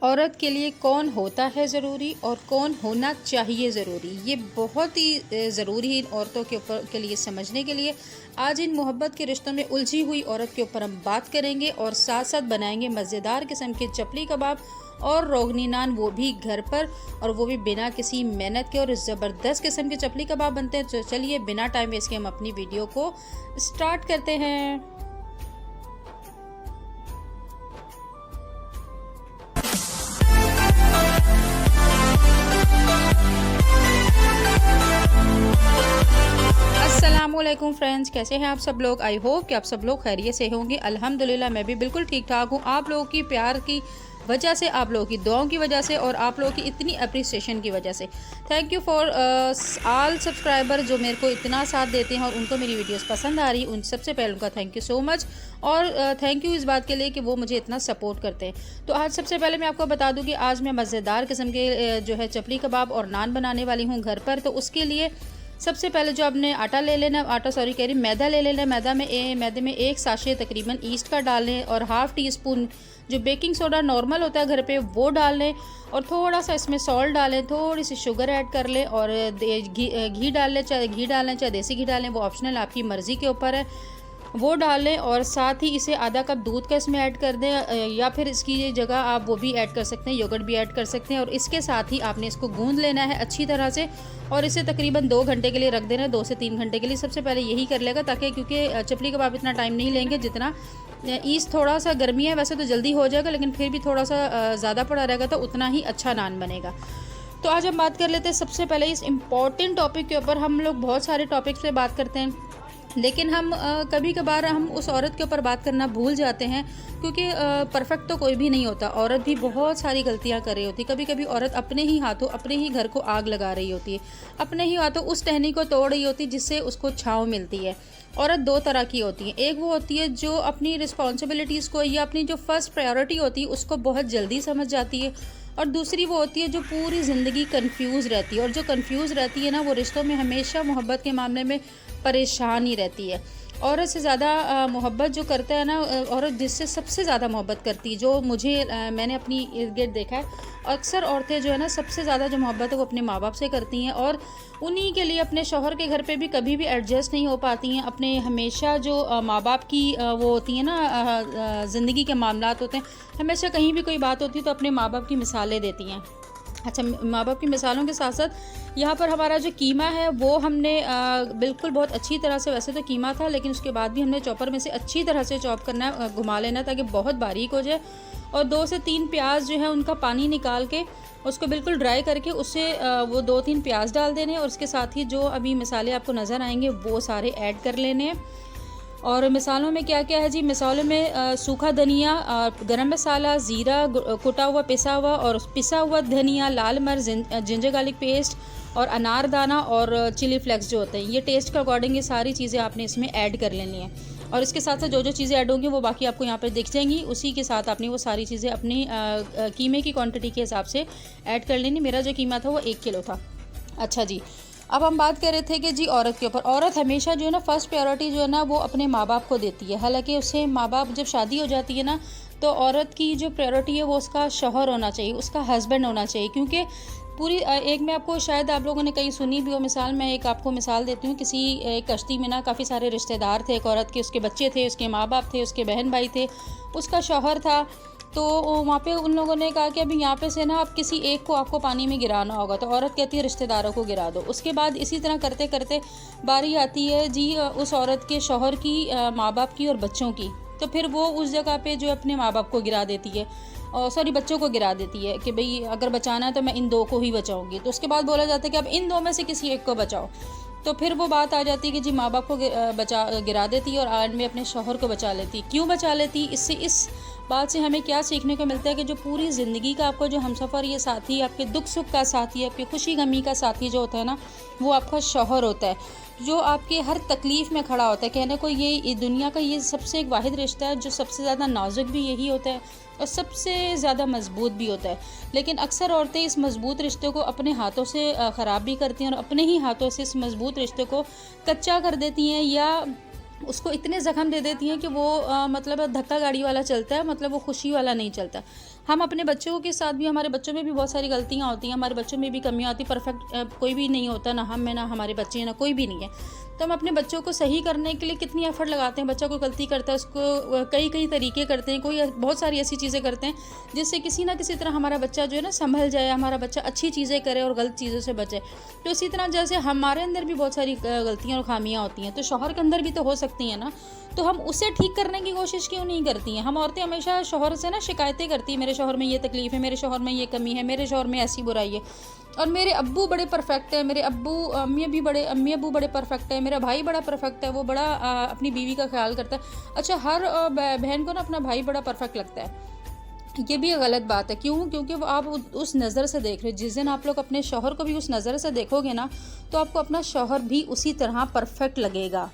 औरत के लिए कौन होता है ज़रूरी और कौन होना चाहिए ज़रूरी, ये बहुत ही ज़रूरी है इन औरतों के ऊपर के लिए समझने के लिए। आज इन मोहब्बत के रिश्तों में उलझी हुई औरत के ऊपर हम बात करेंगे और साथ साथ बनाएंगे मज़ेदार किस्म के चपली कबाब और रोगनी नान, वो भी घर पर और वो भी बिना किसी मेहनत के। और ज़बरदस्त किस्म के चपली कबाब बनते हैं। तो चलिए बिना टाइम वेस्ट के हम अपनी वीडियो को स्टार्ट करते हैं। अस्सलामुअलैकुम फ्रेंड्स, कैसे हैं आप सब लोग। आई होप कि आप सब लोग खैरियत से होंगे। अल्हम्दुलिल्लाह मैं भी बिल्कुल ठीक ठाक हूँ। आप लोगों की प्यार की वजह से, आप लोगों की दुआओं की वजह से और आप लोगों की इतनी अप्रिसिएशन की वजह से thank you for all subscriber जो मेरे को इतना साथ देते हैं और उनको मेरी वीडियोस पसंद आ रही। उन सबसे पहले उनका थैंक यू सो मच। और थैंक यू इस बात के लिए कि वो मुझे इतना सपोर्ट करते हैं। तो आज सबसे पहले मैं आपको बता दूं कि आज मैं मज़ेदार किस्म के जो है चपली कबाब और नान बनाने वाली हूँ घर पर। तो उसके लिए सबसे पहले जो आपने आटा ले लेना, मैदा ले लेना। मैदे में एक साशे तकरीबन ईस्ट का डाल लें और हाफ़ टी स्पून जो बेकिंग सोडा नॉर्मल होता है घर पे वो डाल लें और थोड़ा सा इसमें सॉल्ट डालें, थोड़ी सी शुगर ऐड कर लें और घी डाल लें। चाहे घी डालें चाहे देसी घी डालें, वो ऑप्शनल आपकी मर्ज़ी के ऊपर है, वो डाल लें। और साथ ही इसे आधा कप दूध का इसमें ऐड कर दें या फिर इसकी जगह आप वो भी ऐड कर सकते हैं, योगर्ट भी ऐड कर सकते हैं। और इसके साथ ही आपने इसको गूंद लेना है अच्छी तरह से और इसे तकरीबन 2 घंटे के लिए रख देना है, 2 से 3 घंटे के लिए। सबसे पहले यही कर लेगा ताकि, क्योंकि चपली कबाब इतना टाइम नहीं लेंगे जितना ईस्ट, थोड़ा सा गर्मी है वैसे तो जल्दी हो जाएगा, लेकिन फिर भी थोड़ा सा ज़्यादा पड़ा रहेगा तो उतना ही अच्छा नान बनेगा। तो आज हम बात कर लेते हैं सबसे पहले इस इम्पॉर्टेंट टॉपिक के ऊपर। हम लोग बहुत सारे टॉपिक्स पे बात करते हैं, लेकिन हम कभी कभार हम उस औरत के ऊपर बात करना भूल जाते हैं, क्योंकि परफेक्ट तो कोई भी नहीं होता। औरत भी बहुत सारी गलतियां कर रही होती है। कभी कभी औरत अपने ही हाथों अपने ही घर को आग लगा रही होती है, अपने ही हाथों उस टहनी को तोड़ रही होती है जिससे उसको छांव मिलती है। औरत 2 तरह की होती है। एक वो होती है जो अपनी रिस्पॉन्सिबिलिटीज़ को या अपनी जो फर्स्ट प्रायोरिटी होती है उसको बहुत जल्दी समझ जाती है, और दूसरी वो होती है जो पूरी ज़िंदगी कंफ्यूज रहती है। और जो कंफ्यूज रहती है ना, वो रिश्तों में हमेशा मोहब्बत के मामले में परेशान ही रहती है। औरत से ज़्यादा मोहब्बत जो करता है ना, औरत जिससे सबसे ज़्यादा मोहब्बत करती है, जो मैंने अपनी इर्द गिर्द देखा है, अक्सर औरतें जो है ना सबसे ज़्यादा जो मोहब्बत है वो अपने माँ बाप से करती हैं। और उन्हीं के लिए अपने शौहर के घर पे भी कभी भी एडजस्ट नहीं हो पाती हैं। अपने हमेशा जो माँ बाप की वो होती है ना, ज़िंदगी के मामलात होते हैं, हमेशा कहीं भी कोई बात होती है तो अपने माँ बाप की मिसालें देती हैं। अच्छा, माँ बाप की मिसालों के साथ साथ यहाँ पर हमारा जो कीमा है वो हमने बिल्कुल बहुत अच्छी तरह से, वैसे तो कीमा था लेकिन उसके बाद भी हमने चॉपर में से अच्छी तरह से चॉप करना है, घुमा लेना ताकि बहुत बारीक हो जाए। और 2 से 3 प्याज जो है उनका पानी निकाल के उसको बिल्कुल ड्राई करके उससे वो 2-3 प्याज डाल देने और उसके साथ ही जो अभी मसाले आपको नज़र आएंगे वो सारे ऐड कर लेने हैं। और मिसालों में क्या क्या है जी, मिसालों में सूखा धनिया, गरम मसाला, ज़ीरा कुटा हुआ पिसा हुआ और पिसा हुआ धनिया, लाल मिर्च, जिंजर गार्लिक पेस्ट और अनारदाना और चिली फ्लेक्स जो होते हैं, ये टेस्ट के अकॉर्डिंग ये सारी चीज़ें आपने इसमें ऐड कर लेनी है। और इसके साथ साथ जो जो चीज़ें ऐड होंगी वो बाकी आपको यहाँ पर दिख जाएंगी, उसी के साथ आपने वो सारी चीज़ें अपनी कीमे की क्वान्टिटी के हिसाब से ऐड कर लेनी। मेरा जो कीमा था वो 1 किलो था। अच्छा जी, अब हम बात कर रहे थे कि जी औरत के ऊपर, औरत हमेशा जो है ना फर्स्ट प्रायोरिटी जो है ना वो अपने माँ बाप को देती है। हालांकि उससे माँ बाप जब शादी हो जाती है ना, तो औरत की जो प्रायोरिटी है वो उसका शौहर होना चाहिए, उसका हस्बैंड होना चाहिए। क्योंकि पूरी एक मैं आपको, शायद आप लोगों ने कहीं सुनी भी हो मिसाल, मैं एक आपको मिसाल देती हूँ। किसी एक कश्ती में ना काफ़ी सारे रिश्तेदार थे। एक औरत के, उसके बच्चे थे, उसके माँ बाप थे, उसके बहन भाई थे, उसका शौहर था। तो वहाँ पे उन लोगों ने कहा कि अभी यहाँ पे से ना आप किसी एक को आपको पानी में गिराना होगा। तो औरत कहती है रिश्तेदारों को गिरा दो। उसके बाद इसी तरह करते करते बारी आती है जी उस औरत के शौहर की, माँ बाप की और बच्चों की। तो फिर वो उस जगह पे जो अपने माँ बाप को गिरा देती है, और सॉरी बच्चों को गिरा देती है कि भाई अगर बचाना है तो मैं इन 2 को ही बचाऊंगी। तो उसके बाद बोला जाता है कि अब इन 2 में से किसी एक को बचाओ। तो फिर वो बात आ जाती है कि जी माँ बाप को गिरा देती है और आखिर में अपने शौहर को बचा लेती है। क्यों बचा लेती? इससे इस बात से हमें क्या सीखने को मिलता है कि जो पूरी ज़िंदगी का आपको जो हमसफ़र, ये साथी, आपके दुख सुख का साथी, आपकी खुशी गमी का साथी जो होता है ना, वो आपका शौहर होता है, जो आपके हर तकलीफ़ में खड़ा होता है। कहने को ये दुनिया का ये सबसे एक वाहिद रिश्ता है जो सबसे ज़्यादा नाजुक भी यही होता है और सबसे ज़्यादा मजबूत भी होता है। लेकिन अक्सर औरतें इस मजबूत रिश्ते को अपने हाथों से ख़राब भी करती हैं और अपने ही हाथों से इस मजबूत रिश्ते को कच्चा कर देती हैं या उसको इतने ज़ख्म दे देती हैं कि वो मतलब धक्का गाड़ी वाला चलता है, मतलब वो खुशी वाला नहीं चलता। हम अपने बच्चों के साथ भी, हमारे बच्चों में भी बहुत सारी गलतियाँ होती हैं, हमारे बच्चों में भी कमियाँ आती, परफेक्ट कोई भी नहीं होता, ना हम में, ना हमारे बच्चे, ना कोई भी नहीं है। तो हम अपने बच्चों को सही करने के लिए कितनी एफर्ट लगाते हैं। बच्चा कोई गलती करता है, उसको कई कई तरीके करते हैं, कोई बहुत सारी ऐसी चीज़ें करते हैं जिससे किसी ना किसी तरह हमारा बच्चा जो है ना संभल जाए, हमारा बच्चा अच्छी चीज़ें करे और गलत चीज़ों से बचे। तो इसी तरह जैसे हमारे अंदर भी बहुत सारी गलतियाँ और खामियाँ होती हैं, तो शौहर के अंदर भी तो हो सकती हैं ना, तो हम उसे ठीक करने की कोशिश क्यों नहीं करती हैं। हम औरतें हमेशा शौहर से ना शिकायतें करती हैं, मेरे शौहर में ये तकलीफ़ है, मेरे शौहर में ये कमी है, मेरे शौहर में ऐसी बुराई है, और मेरे अब्बू बड़े परफेक्ट है, मेरे अम्मी अब्बू बड़े परफेक्ट है, मेरा भाई बड़ा परफेक्ट है, वो बड़ा अपनी बीवी का ख्याल करता है। अच्छा, हर बहन को ना अपना भाई बड़ा परफेक्ट लगता है, ये भी एक गलत बात है। क्यों? क्योंकि वो आप उस नज़र से देख रहे हो। जिस दिन आप लोग अपने शौहर को भी उस नज़र से देखोगे ना, तो आपको अपना शौहर भी उसी तरह परफेक्ट लगेगा।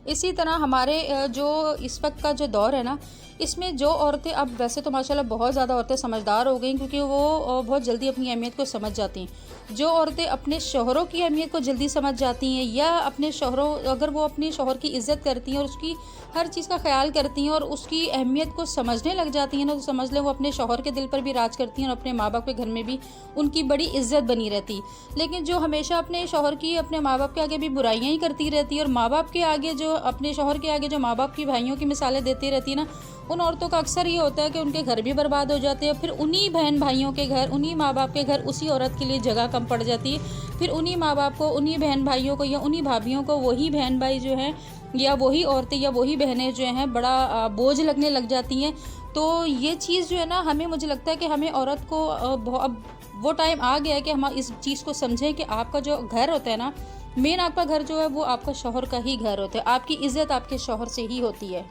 इसी तरह हमारे जो इस वक्त का जो दौर है ना, इसमें जो औरतें, अब वैसे तो माशाल्लाह बहुत ज़्यादा औरतें समझदार हो गई, क्योंकि वो बहुत जल्दी अपनी अहमियत को समझ जाती हैं। जो औरतें अपने शौहरों की अहमियत को जल्दी समझ जाती हैं, या अपने शौहरों, अगर वो अपने शौहर की इज़्ज़त करती हैं और उसकी हर चीज़ का ख्याल करती हैं और उसकी अहमियत को समझने लग जाती हैं ना, तो समझ लें वो अपने शौहर के दिल पर भी राज करती हैं और अपने माँ बाप के घर में भी उनकी बड़ी इज़्ज़त बनी रहती। लेकिन जो हमेशा अपने शौहर की, अपने माँ बाप के आगे भी बुराइयाँ ही करती रहती है, और माँ बाप के आगे जो, अपने शौहर के आगे जो माँ बाप की भाइयों की मिसालें देती रहती है ना, उन औरतों का अक्सर ये होता है कि उनके घर भी बर्बाद हो जाते हैं। फिर उन्हीं बहन भाइयों के घर, उन्हीं माँ बाप के घर उसी औरत के लिए जगह कम पड़ जाती है। फिर उन्हीं माँ बाप को, उन्हीं बहन भाइयों को, या उन्हीं भाभियों को वही बहन भाई जो हैं, या वही औरतें, या वही बहनें जो हैं बड़ा बोझ लगने लग जाती हैं। तो ये चीज़ जो है ना, हमें, मुझे लगता है कि हमें औरत को अब वो टाइम आ गया है कि हम इस चीज़ को समझें कि आपका जो घर होता है ना, मेन आपका घर जो है वो आपका शौहर का ही घर होता है। आपकी इज़्ज़त आपके शौहर से ही होती है।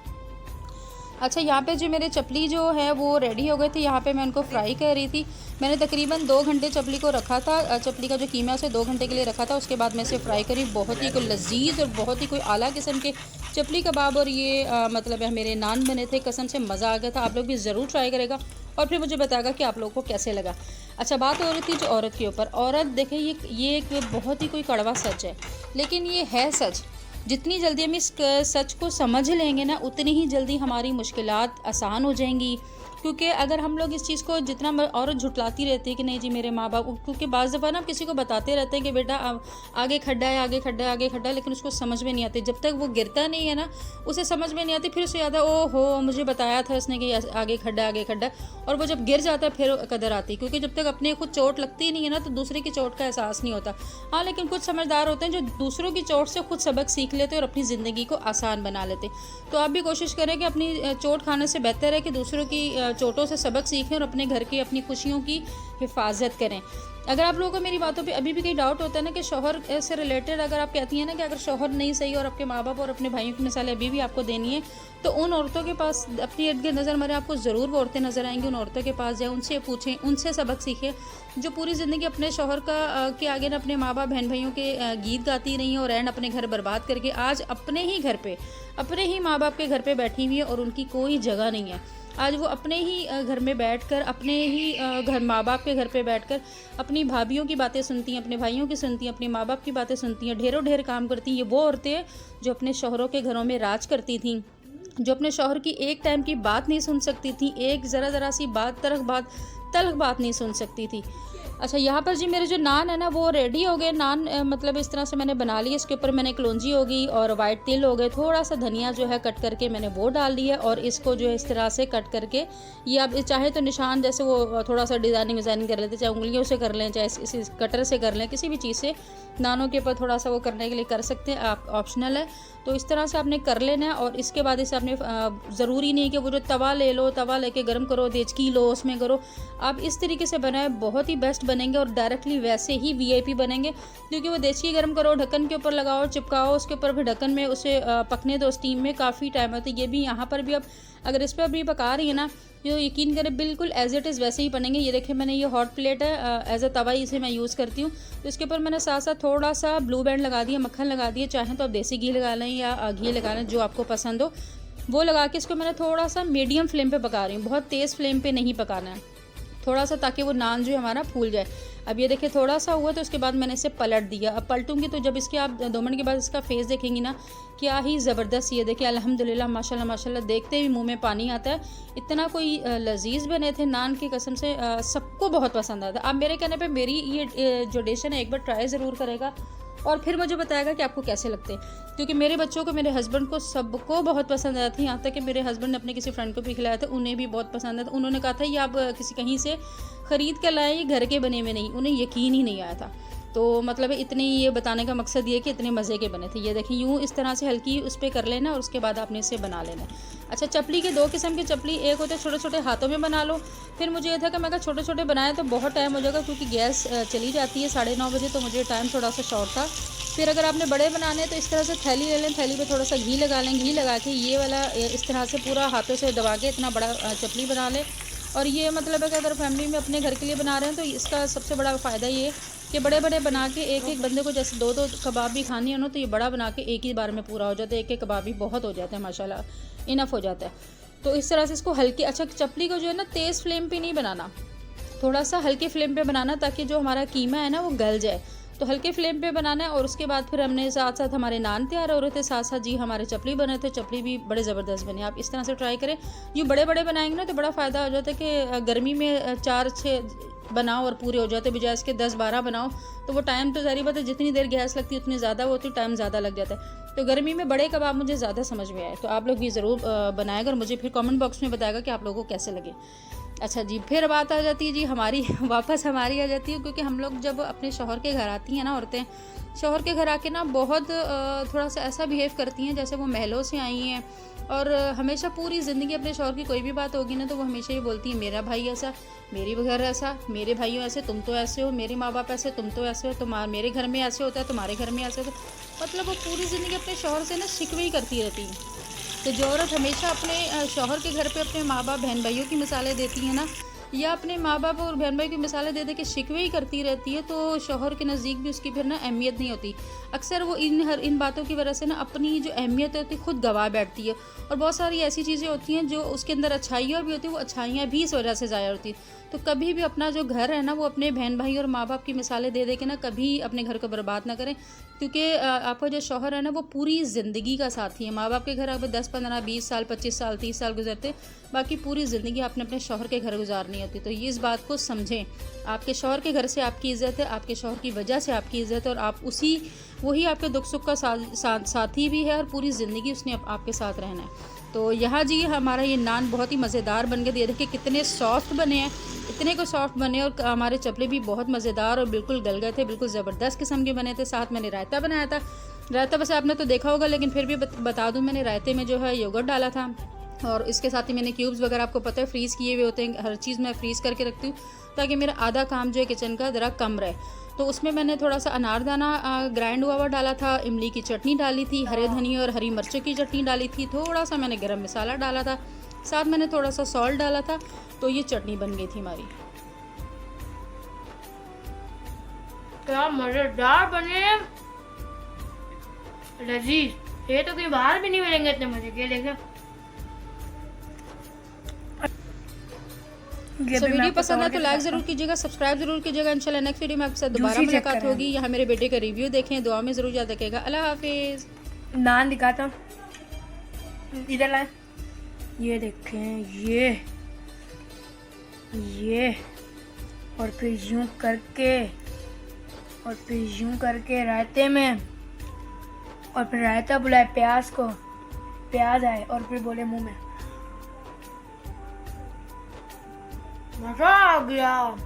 अच्छा, यहाँ पे जो मेरे चपली जो है वो रेडी हो गए थे। यहाँ पे मैं उनको फ्राई कर रही थी। मैंने तकरीबन 2 घंटे चपली को रखा था, चपली का जो कीमा उसे 2 घंटे के लिए रखा था। उसके बाद मैं इसे फ्राई करी। बहुत ही कोई लजीज और बहुत ही कोई आला किस्म के चपली कबाब और ये मतलब है मेरे नान बने थे। कसम से मज़ा आ गया था। आप लोग भी ज़रूर ट्राई करेगा और फिर मुझे बताएगा कि आप लोगों को कैसे लगा। अच्छा, बात हो रही थी जो औरत के ऊपर। औरत देखें, ये एक बहुत ही कोई कड़वा सच है, लेकिन ये है सच। जितनी जल्दी हम इस सच को समझ लेंगे ना, उतनी ही जल्दी हमारी मुश्किलात आसान हो जाएंगी। क्योंकि अगर हम लोग इस चीज़ को, जितना औरत झुटलाती रहती है कि नहीं जी मेरे माँ बाप, क्योंकि बाज़ दफ़ा ना किसी को बताते रहते हैं कि बेटा आगे खड्डा है, आगे खड्डा है, आगे खड्डा है, लेकिन उसको समझ में नहीं आती। जब तक वो गिरता नहीं है ना, उसे समझ में नहीं आती। फिर उसे याद है, ओ हो, मुझे बताया था इसने कि आगे खड्डा, आगे खड्डा। और वो जब गिर जाता है फिर कदर आती, क्योंकि जब तक अपने खुद चोट लगती नहीं है ना, तो दूसरे की चोट का एहसास नहीं होता। हाँ, लेकिन कुछ समझदार होते हैं जो दूसरों की चोट से खुद सबक सीख लेते हैं और अपनी ज़िंदगी को आसान बना लेते। तो आप भी कोशिश करें कि अपनी चोट खाने से बेहतर है कि दूसरों की चोटों से सबक सीखें और अपने घर की, अपनी खुशियों की हिफाजत करें। अगर आप लोगों को मेरी बातों पे अभी भी कहीं डाउट होता है ना कि शौहर से रिलेटेड, अगर आप कहती हैं ना कि अगर शौहर नहीं सही और आपके माँ बाप और अपने भाइयों की मिसालें अभी भी आपको देनी है, तो उन औरतों के पास अपनी इर्द गिर्द नज़र मारें, आपको ज़रूर वो औरतें नज़र आएंगी। उन औरतों के पास जाएँ, उनसे पूछें, उनसे सबक सीखें, जो पूरी ज़िंदगी अपने शौहर के आगे ना अपने माँ बाप बहन भाइयों के गीत गाती रही हैं और एंड अपने घर बर्बाद करके आज अपने ही घर पे, अपने ही माँ बाप के घर पे बैठी हुई है और उनकी कोई जगह नहीं है। आज वो अपने ही घर में बैठकर, अपने ही घर माँ बाप के घर पे बैठकर अपनी भाभियों की बातें सुनती हैं, अपने भाइयों की सुनती हैं, अपने माँ बाप की बातें सुनती हैं, ढेरों ढेर काम करती हैं। ये वो औरतें हैं जो अपने शौहरों के घरों में राज करती थीं, जो अपने शौहर की एक टाइम की बात नहीं सुन सकती थी, एक ज़रा सी बात, तलख बात नहीं सुन सकती थी। अच्छा, यहाँ पर जी मेरे जो नान है ना वो रेडी हो गए। नान मतलब इस तरह से मैंने बना लिए। इसके ऊपर मैंने कलौंजी हो गई और वाइट तिल हो गए, थोड़ा सा धनिया जो है कट करके मैंने वो डाल दिया और इसको जो है इस तरह से कट करके, ये आप चाहे तो निशान जैसे वो थोड़ा सा डिज़ाइनिंग कर लेते, चाहे उंगलियों से कर लें, चाहे इसी कटर से कर लें, किसी भी चीज़ से नानों के ऊपर थोड़ा सा वो करने के लिए कर सकते हैं, आप ऑप्शनल है। तो इस तरह से आपने कर लेना है और इसके बाद इसे आपने ज़रूरी नहीं कि वो जो तवा ले लो, तवा लेके गर्म करो, देचकी लो, उसमें करो। आप इस तरीके से बनाए, बहुत ही बेस्ट बनेंगे और डायरेक्टली वैसे ही वीआईपी बनेंगे। क्योंकि वो देचकी गर्म करो, ढक्कन के ऊपर लगाओ, चिपकाओ, उसके ऊपर फिर ढक्कन में उसे पकने दो स्टीम में, काफ़ी टाइम होता है। ये भी यहाँ पर भी अब अगर इस पर अभी पका रही है ना, जो यकीन करें बिल्कुल एज इट इज़ वैसे ही बनेंगे। ये देखिए, मैंने ये हॉट प्लेट है, एज अ तवा इसे मैं यूज़ करती हूँ। तो इसके ऊपर मैंने साथ साथ थोड़ा सा ब्लू बैंड लगा दिया, मक्खन लगा दिया, चाहें तो आप देसी घी लगा लें या घी लगा लें, जो आपको पसंद हो वो लगा के इसको मैंने थोड़ा सा मीडियम फ्लेम पे पका रही हूँ। बहुत तेज़ फ्लेम पे नहीं पकाना है, थोड़ा सा, ताकि वो नान जो है हमारा फूल जाए। अब ये देखिए थोड़ा सा हुआ तो उसके बाद मैंने इसे पलट दिया। अब पलटूंगी तो जब इसके आप 2 मिनट के बाद इसका फेस देखेंगी ना, क्या ही ज़बरदस्त। ये देखिए अल्हम्दुलिल्लाह माशाल्लाह माशाल्लाह, देखते ही मुंह में पानी आता है। इतना कोई लजीज बने थे नान की कसम से, सबको बहुत पसंद आता है। आप मेरे कहने पे मेरी ये जो डिश है ना एक बार ट्राई ज़रूर करेगा और फिर मुझे बताएगा कि आपको कैसे लगते हैं, क्योंकि मेरे बच्चों को, मेरे हस्बैंड को, सबको बहुत पसंद आया था। यहाँ तक कि मेरे हस्बैंड ने अपने किसी फ्रेंड को भी खिलाया था, उन्हें भी बहुत पसंद आया था। उन्होंने कहा था ये आप किसी कहीं से ख़रीद कर लाए, ये घर के बने हुए नहीं। उन्हें यकीन ही नहीं आया था। तो मतलब इतने, ये बताने का मकसद ये कि इतने मज़े के बने थे। ये देखिए यूँ इस तरह से हल्की उस पर कर लेना और उसके बाद आपने इसे बना लेना। अच्छा, चपली के 2 किस्म की चपली, एक होते हैं छोटे छोटे हाथों में बना लो। फिर मुझे ये था कि मैं अगर छोटे छोटे बनाए तो बहुत टाइम हो जाएगा, क्योंकि गैस चली जाती है 9:30 बजे, तो मुझे टाइम थोड़ा सा शॉर्ट था। फिर अगर आपने बड़े बनाने हैं तो इस तरह से थैली ले लें, थैली पे थोड़ा सा घी लगा लें, घी लगा के ये वाला इस तरह से पूरा हाथों से दबा के इतना बड़ा चपली बना लें। और ये मतलब है कि अगर फैमिली में अपने घर के लिए बना रहे हैं तो इसका सबसे बड़ा फ़ायदा ये है कि बड़े बड़े बना के एक एक बंदे को जैसे 2-2 कबाब भी खानी है ना, तो ये बड़ा बना के एक ही बार में पूरा हो जाता है। एक एक कबाब भी बहुत हो जाता है माशाल्लाह, इनफ हो जाता है। तो इस तरह से इसको हल्के, अच्छा चपली को जो है ना तेज़ फ्लेम पे नहीं बनाना, थोड़ा सा हल्के फ्लेम पे बनाना, ताकि जो हमारा कीमा है ना वो गल जाए। तो हल्के फ्लेम पे बनाना है। और उसके बाद फिर हमने साथ साथ हमारे नान तैयार हो रहे थे, साथ साथ जी हमारे चपली बने थे। चपली भी बड़े ज़बरदस्त बने। आप इस तरह से ट्राई करें। यूँ बड़े बड़े बनाएंगे ना तो बड़ा फ़ायदा हो जाता है कि गर्मी में 4-6 बनाओ और पूरे हो जाते, बजाय इसके 10-12 बनाओ तो वो टाइम तो ज़ाहिर बात है, जितनी देर गैस लगती है उतनी ज़्यादा होती है, टाइम ज़्यादा लग जाता है। तो गर्मी में बड़े कबाब मुझे ज़्यादा समझ में आए। तो आप लोग भी ज़रूर बनाएगा और मुझे फिर कमेंट बॉक्स में बताएगा कि आप लोगों को कैसे लगे। अच्छा जी, फिर बात आ जाती है जी हमारी वापस हमारी आ जाती है, क्योंकि हम लोग जब अपने शौहर के घर आती हैं ना औरतें, शौहर के घर आके ना बहुत थोड़ा सा ऐसा बिहेव करती हैं जैसे वो महलों से आई हैं। और हमेशा पूरी ज़िंदगी अपने शौहर की कोई भी बात होगी ना तो वो हमेशा ये बोलती है मेरा भाई ऐसा, मेरी घर ऐसा, मेरे भाइयों ऐसे, तुम तो ऐसे हो, मेरे माँ बाप ऐसे, तुम तो ऐसे हो, मेरे घर में ऐसे होता है, तुम्हारे घर में ऐसे होता है। मतलब वो पूरी ज़िंदगी अपने शौहर से ना शिकवे ही करती रहती है। तो जो औरत हमेशा अपने शौहर के घर पे अपने माँ बाप बहन भाइयों की मिसालें देती है ना, या अपने माँ बाप और बहन भाई की मिसालें दे दे के शिकवे ही करती रहती है, तो शौहर के नज़दीक भी उसकी फिर ना अहमियत नहीं होती। अक्सर वो इन बातों की वजह से ना अपनी जो अहमियत होती है खुद गवा बैठती है। और बहुत सारी ऐसी चीज़ें होती हैं जो उसके अंदर अच्छाइयाँ भी होती हैं, वो अच्छाइयाँ भी इस वजह से ज़ाया होती हैं। तो कभी भी अपना जो घर है ना वो अपने बहन भाई और माँ बाप की मिसालें दे दे के ना कभी अपने घर को बर्बाद ना करें, क्योंकि आपका जो शौहर है ना वो पूरी ज़िंदगी का साथी है। माँ बाप के घर आप 10-15-20 साल 25 साल 30 साल गुजरते, बाकी पूरी ज़िंदगी आपने अपने शौहर के घर गुजारनी होती। तो ये इस बात को समझें, आपके शौहर के घर से आपकी इज़्ज़त है, आपके शौहर की वजह से आपकी इज़्ज़त है, और आप वही आपके दुख सुख का साथी भी है, और पूरी ज़िंदगी उसने आपके साथ रहना है। तो यहाँ जी हमारा ये नान बहुत ही मज़ेदार बन गए। ये देखिए कितने सॉफ्ट बने हैं, इतने को सॉफ्ट बने, और हमारे चपले भी बहुत मज़ेदार और बिल्कुल गल गए थे, बिल्कुल ज़बरदस्त किस्म के बने थे। साथ मैंने रायता बनाया था। रायता वैसे आपने तो देखा होगा, लेकिन फिर भी बता दूं, मैंने रायते में जो है योगर्ट डाला था, और इसके साथ ही मैंने क्यूब्स वगैरह, आपको पता है फ्रीज़ किए हुए होते हैं, हर चीज़ मैं फ्रीज़ करके रखती हूँ ताकि मेरा आधा काम जो है किचन का ज़रा कम रहे। तो उसमें मैंने थोड़ा सा अनारदाना ग्राइंड हुआ डाला था, इमली की चटनी डाली थी, हरे धनिया और हरी मिर्चों की चटनी डाली थी, थोड़ा सा मैंने गरम मसाला डाला था, साथ मैंने थोड़ा सा सॉल्ट डाला था। तो ये चटनी बन गई थी हमारी। क्या मजेदार बने, लजीज। ये तो कहीं बाहर भी नहीं मिलेंगे इतने मजे के। देखे वीडियो पसंद है तो लाइक ज़रूर कीजिएगा, सब्सक्राइब ज़रूर कीजिएगा। इंशाल्लाह नेक्स्ट वीडियो में आपके साथ दोबारा मुलाकात होगी। यहाँ मेरे बेटे का रिव्यू देखें, दुआ में ज़रूर याद रखिएगा। अल्लाह हाफिज़। नान दिखाता हूँ, इधर लाए, ये देखें, ये और फिर यूं करके, और फिर यूं करके रायते में, और फिर रायता बुलाए प्याज को, प्याज आए और फिर बोले मुंह में, मजा आ गया।